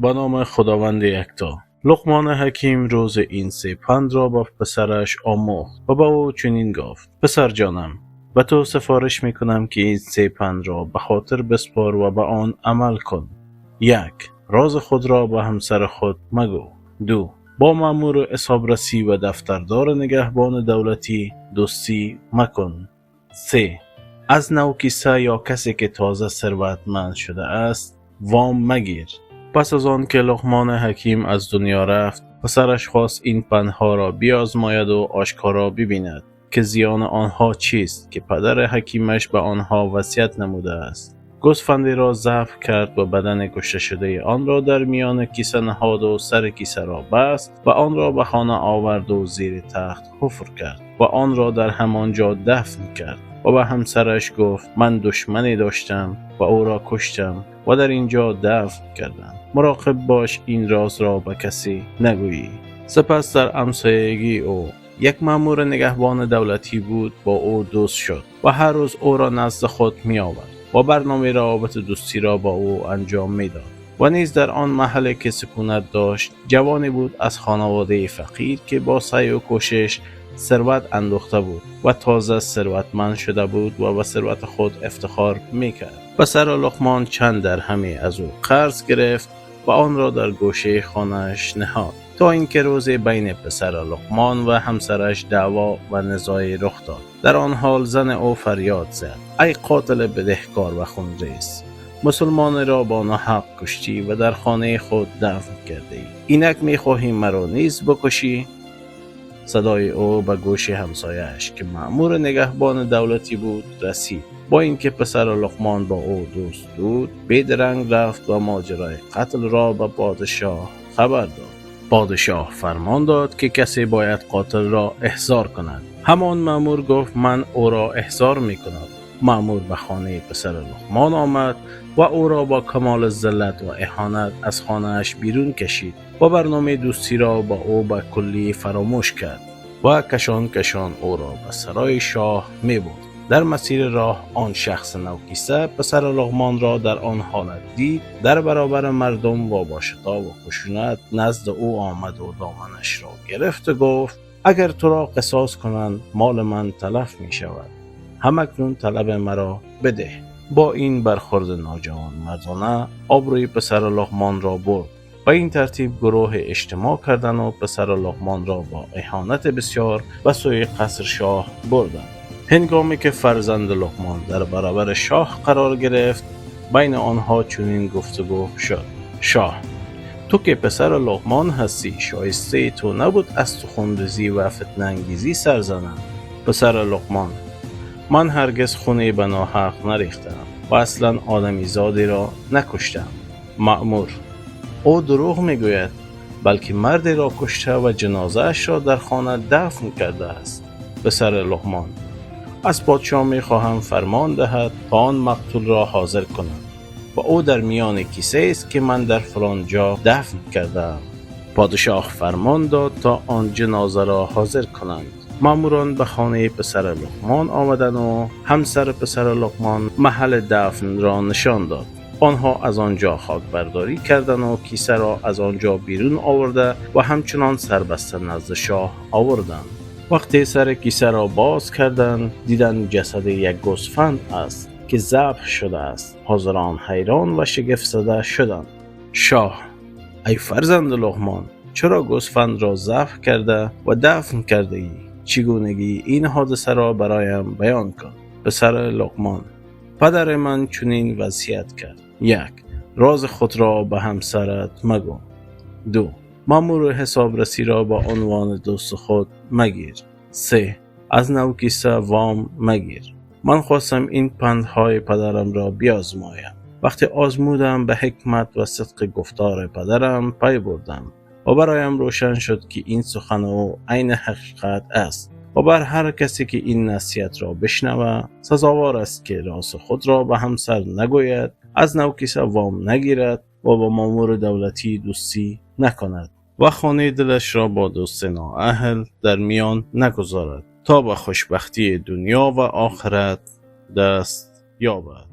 به نام خداوند یکتا. لقمان حکیم روز این 3 پند را به پسرش آموخت و به او چنین گفت: پسر جانم، به تو سفارش میکنم که این 3 پند را به خاطر بسپار و به آن عمل کن. 1. راز خود را به همسر خود مگو. 2. با مأمور حسابرسی و دفتردار نگهبان دولتی دوستی مکن. 3. از نوکیسه یا کسی که تازه ثروتمند شده است وام مگیر. پس از آن که لقمان حکیم از دنیا رفت، پسرش خواست این پندها را بیازماید و آشکارا ببیند که زیان آنها چیست که پدر حکیمش به آنها وصیت نموده است. گوسفندی را ذبح کرد و بدن کشته شده آن را در میان کیسه نهاد و سر کیسه را بست و آن را به خانه آورد و زیر تخت حفر کرد و آن را در همانجا دفن کرد و به همسرش گفت: من دشمنی داشتم و او را کشتم و در اینجا دفن کردم. مراقب باش این راز را به کسی نگویی. سپس در همسایگی او یک مأمور نگهبان دولتی بود، با او دوست شد و هر روز او را نزد خود می آورد و برنامه روابط دوستی را با او انجام می داد. و نیز در آن محله که سکونت داشت، جوانی بود از خانواده فقیر که با سعی و کوشش ثروت اندوخته بود و تازه ثروتمند شده بود و به ثروت خود افتخار میکرد. پسر لقمان چند درهمی از او قرض گرفت و آن را در گوشه خانه‌اش نهاد تا اینکه روزی بین پسر لقمان و همسرش دعوا و نزاعی رخ داد. در آن حال زن او فریاد زد: ای قاتل بدهکار و خونریز، مسلمان را با ناحق کشتی و در خانه خود دفن کرده ای. اینک میخواهی مرا نیز بکشی؟ صدای او به گوش همسایه‌اش که مأمور نگهبان دولتی بود رسید. با اینکه پسر لقمان با او دوست بود، بیدرنگ رفت و ماجرای قتل را به پادشاه خبر داد. پادشاه فرمان داد که کسی باید قاتل را احضار کند. همان مأمور گفت: من او را احضار میکنم. مأمور به خانه پسر لقمان آمد و او را با کمال ذلت و اهانت از خانه‌اش بیرون کشید و برنامه دوستی را با او به کلی فراموش کرد و کشان او را به سرای شاه می برد. در مسیر راه آن شخص نوکیسه پسر لقمان را در آن حالت دید، در برابر مردم و با شتاب و خشونت نزد او آمد و دامنش را گرفت و گفت: اگر تو را قصاص کنند مال من تلف می شود، همکنون طلب مرا بده. با این برخورد ناجوان مردانه آبروی پسر لقمان را برد. به این ترتیب گروه اجتماع کردند و پسر لقمان را با اهانت بسیار به سوی قصر شاه بردند. هنگامی که فرزند لقمان در برابر شاه قرار گرفت، بین آنها چنین گفتگو شد: شاه، تو که پسر لقمان هستی، شایسته تو نبود از تو خونریزی و فتنه انگیزی سر زنند. پسر لقمان: من هرگز خونی به ناحق نریختم و اصلا آدمی زادی را نکشتم. مأمور: او دروغ میگوید، بلکه مردی را کشته و جنازه اش را در خانه دفن کرده است. پسر لقمان: از پادشاه میخواهم فرمان دهد تا آن مقتول را حاضر کنند و او در میان کیسه است که من در فلان جا دفن کردم. پادشاه فرمان داد تا آن جنازه را حاضر کنند. ماموران به خانه پسر لقمان آمدند و همسر پسر لقمان محل دفن را نشان داد. آنها از آنجا خاک برداری کردند و کیسه را از آنجا بیرون آورده و همچنان سربسته نزد شاه آوردند. وقتی سر کیسه را باز کردند، دیدند جسد یک گوسفند است که ذبح شده است. حاضران حیران و شگفت زده شدند. شاه: ای فرزند لقمان، چرا گوسفند را ذبح کرده و دفن کرده ای؟ چگونگی این حادثه را برایم بیان کن. پسر لقمان: پدر من چنین وصیت کرد: 1. راز خود را به همسرت مگو. 2. مأمور حسابرسی را با عنوان دوست خود مگیر. 3. از نوکیسه وام مگیر. من خواستم این پندهای پدرم را بیازمایم. وقتی آزمودم، به حکمت و صدق گفتار پدرم پی بردم و برایم روشن شد که این سخن او عین حقیقت است و بر هر کسی که این نصیحت را بشنوه سزاوار است که راز خود را به همسر نگوید، از نوکیسه وام نگیرد و با مأمور دولتی دوستی نکند و خانه دلش را با دوست نااهل در میان نگذارد تا به خوشبختی دنیا و آخرت دست یابد.